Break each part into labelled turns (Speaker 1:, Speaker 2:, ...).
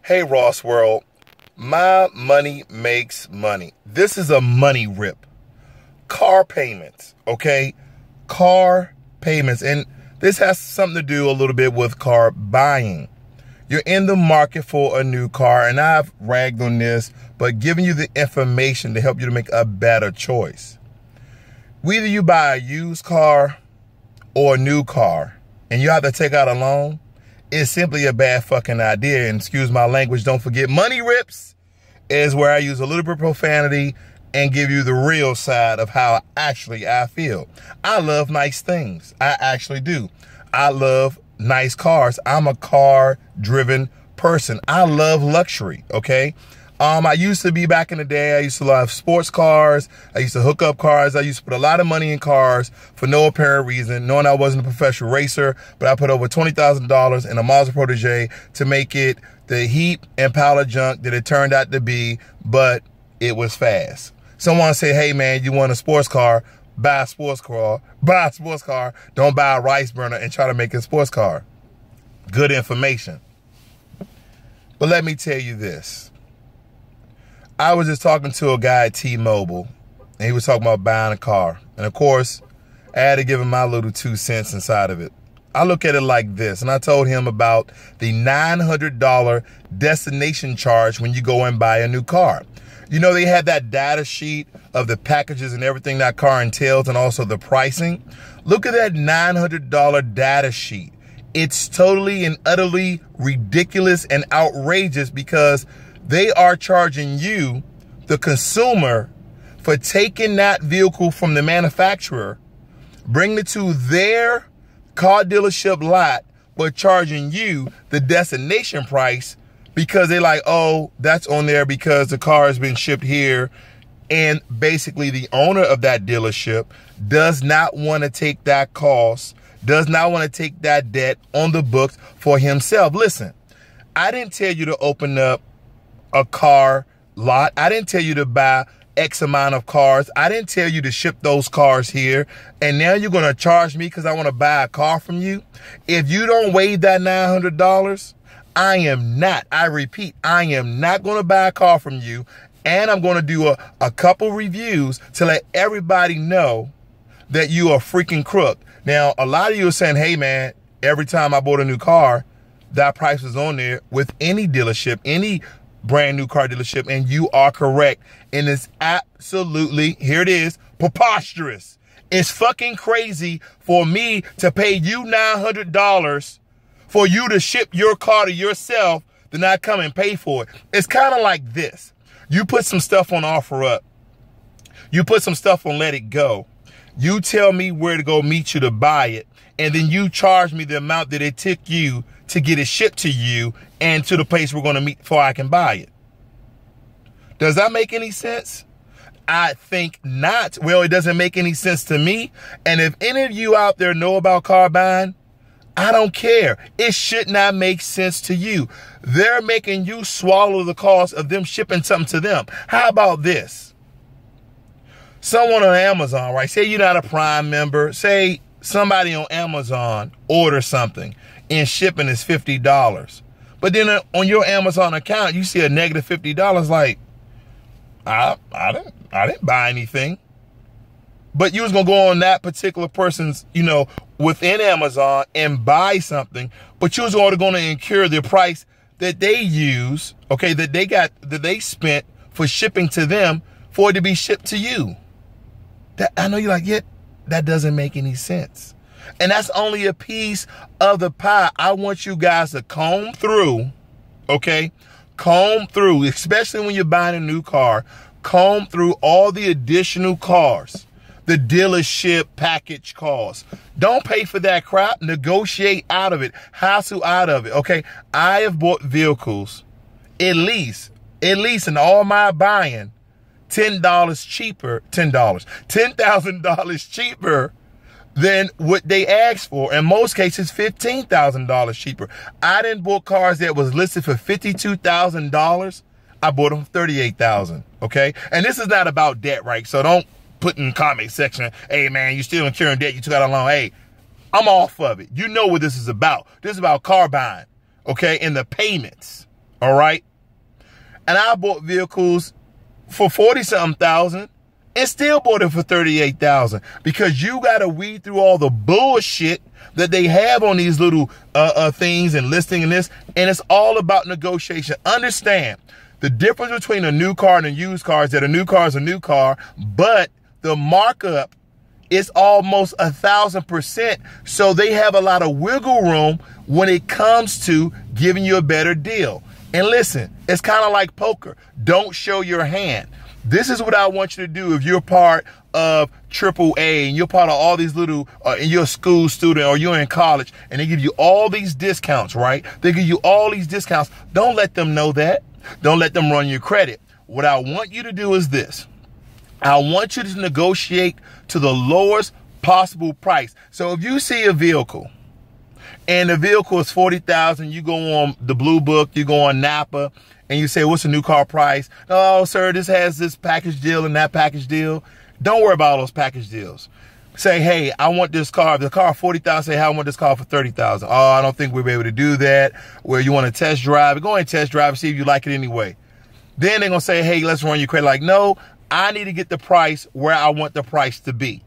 Speaker 1: Hey, Ross World, my money makes money. This is a money rip. Car payments, okay? Car payments. And this has something to do a little bit with car buying. You're in the market for a new car, and I've ragged on this, but giving you the information to help you to make a better choice. Whether you buy a used car or a new car, and you have to take out a loan, it's simply a bad fucking idea. And excuse my language, don't forget, money rips is where I use a little bit of profanity and give you the real side of how actually I feel. I love nice things. I actually do. I love nice cars. I'm a car-driven person. I love luxury, okay? I used to be, back in the day, I used to love sports cars. I used to hook up cars. I used to put a lot of money in cars for no apparent reason, knowing I wasn't a professional racer, but I put over $20,000 in a Mazda Protege to make it the heap and pile of junk that it turned out to be, but it was fast. Someone say, hey man, you want a sports car, buy a sports car. Buy a sports car. Don't buy a rice burner and try to make a sports car. Good information. But let me tell you this. I was just talking to a guy at T-Mobile, and he was talking about buying a car. And of course, I had to give him my little 2 cents inside of it. I look at it like this, and I told him about the $900 destination charge when you go and buy a new car. You know, they had that data sheet of the packages and everything that car entails, and also the pricing. Look at that $900 data sheet. It's totally and utterly ridiculous and outrageous, because they are charging you, the consumer, for taking that vehicle from the manufacturer, bringing it to their car dealership lot, but charging you the destination price, because they're like, oh, that's on there because the car has been shipped here. And basically the owner of that dealership does not want to take that cost, does not want to take that debt on the books for himself. Listen, I didn't tell you to open up a car lot. I didn't tell you to buy X amount of cars. I didn't tell you to ship those cars here. And now you're going to charge me because I want to buy a car from you. If you don't waive that $900, I am not, I repeat, I am not going to buy a car from you. And I'm going to do a couple reviews to let everybody know that you are a freaking crook. Now, a lot of you are saying, hey man, every time I bought a new car, that price was on there with any dealership, any brand new car dealership, and you are correct. And it's absolutely, here it is, preposterous. It's fucking crazy for me to pay you $900 for you to ship your car to yourself, to not come and pay for it. It's kind of like this. You put some stuff on OfferUp. You put some stuff on Let It Go. You tell me where to go meet you to buy it, and then you charge me the amount that it took you to get it shipped to you and to the place we're going to meet before I can buy it. Does that make any sense? I think not. Well, it doesn't make any sense to me. And if any of you out there know about car buying, I don't care. It should not make sense to you. They're making you swallow the cost of them shipping something to them. How about this? Someone on Amazon, right? Say you're not a Prime member. Say somebody on Amazon orders something and shipping is $50. But then on your Amazon account, you see a negative $50. Like, I didn't buy anything. But you was going to go on that particular person's, within Amazon and buy something, but you was going to incur the price that they use, okay, that they spent for shipping to them for it to be shipped to you. That, I know you're like, yeah, that doesn't make any sense. And that's only a piece of the pie. I want you guys to comb through, okay? Comb through, especially when you're buying a new car, comb through all the additional cars, the dealership package costs. Don't pay for that crap. Negotiate out of it. Hassle out of it, okay? I have bought vehicles, at least in all my buying, $10 cheaper, $10,000 cheaper than what they asked for. In most cases, $15,000 cheaper. I didn't bought cars that was listed for $52,000. I bought them for $38,000, okay? And this is not about debt, right? So don't put in the comment section, hey man, you still incurring debt, you took out a loan. Hey, I'm off of it. You know what this is about. This is about car buying, okay? And the payments, All right. And I bought vehicles for 40-something thousand and still bought it for 38,000 because you got to weed through all the bullshit that they have on these little things and listing and this. And it's all about negotiation. Understand the difference between a new car and a used car is that a new car is a new car, but the markup is almost 1,000%. So they have a lot of wiggle room when it comes to giving you a better deal. And listen, it's kind of like poker. Don't show your hand. This is what I want you to do if you're part of AAA and you're part of all these little, and you're a school student or you're in college and they give you all these discounts, right? They give you all these discounts. Don't let them know that. Don't let them run your credit. What I want you to do is this. I want you to negotiate to the lowest possible price. So if you see a vehicle and the vehicle is 40,000, you go on the Blue Book, you go on Napa, and you say, what's the new car price? Oh, sir, this has this package deal and that package deal. Don't worry about those package deals. Say, hey, I want this car. If the car 40,000, say, hey, I want this car for 30,000. Oh, I don't think we'll be able to do that. Where you want to test drive it, go and test drive and see if you like it anyway. Then they're going to say, hey, let's run your credit. Like, no, I need to get the price where I want the price to be.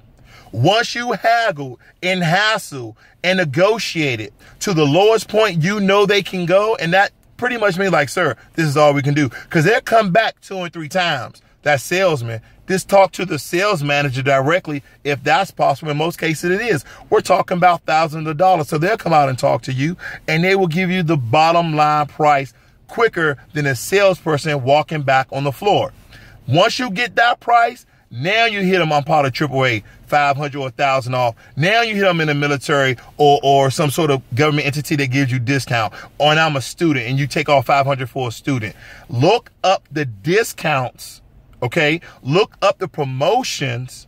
Speaker 1: Once you haggle and hassle and negotiate it to the lowest point you know they can go, and that pretty much means like, sir, this is all we can do. Because they'll come back 2 and 3 times. That salesman, just talk to the sales manager directly if that's possible. In most cases it is. We're talking about thousands of dollars. So they'll come out and talk to you and they will give you the bottom line price quicker than a salesperson walking back on the floor. Once you get that price, now you hit them on part of AAA, 500 or 1,000 off. Now you hit them in the military or some sort of government entity that gives you discount. Or I'm a student and you take off 500 for a student. Look up the discounts, okay? Look up the promotions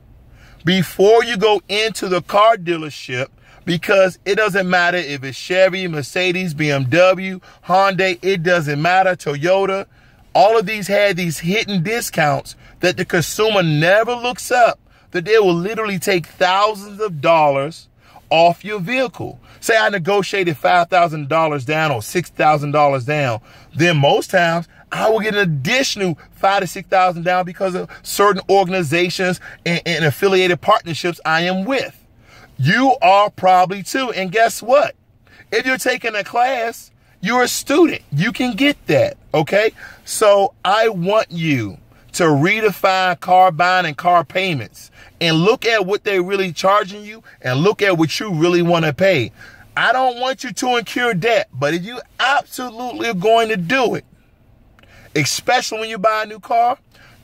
Speaker 1: before you go into the car dealership, because it doesn't matter if it's Chevy, Mercedes, BMW, Honda, it doesn't matter, Toyota. All of these had these hidden discounts that the consumer never looks up, that they will literally take thousands of dollars off your vehicle. Say I negotiated $5,000 down or $6,000 down. Then most times I will get an additional $5,000 to $6,000 down because of certain organizations and affiliated partnerships I am with. You are probably too. And guess what? If you're taking a class, you're a student. You can get that, okay? So I want you to redefine car buying and car payments and look at what they're really charging you and look at what you really want to pay. I don't want you to incur debt, but if you absolutely are going to do it, especially when you buy a new car,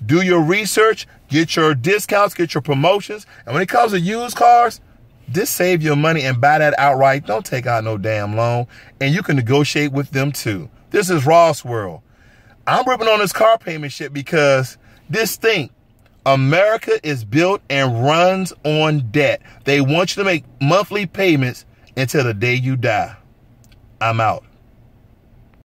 Speaker 1: do your research, get your discounts, get your promotions. And when it comes to used cars, just save your money and buy that outright. Don't take out no damn loan. And you can negotiate with them too. This is Ross World. I'm ripping on this car payment shit because this thing, America is built and runs on debt. They want you to make monthly payments until the day you die. I'm out.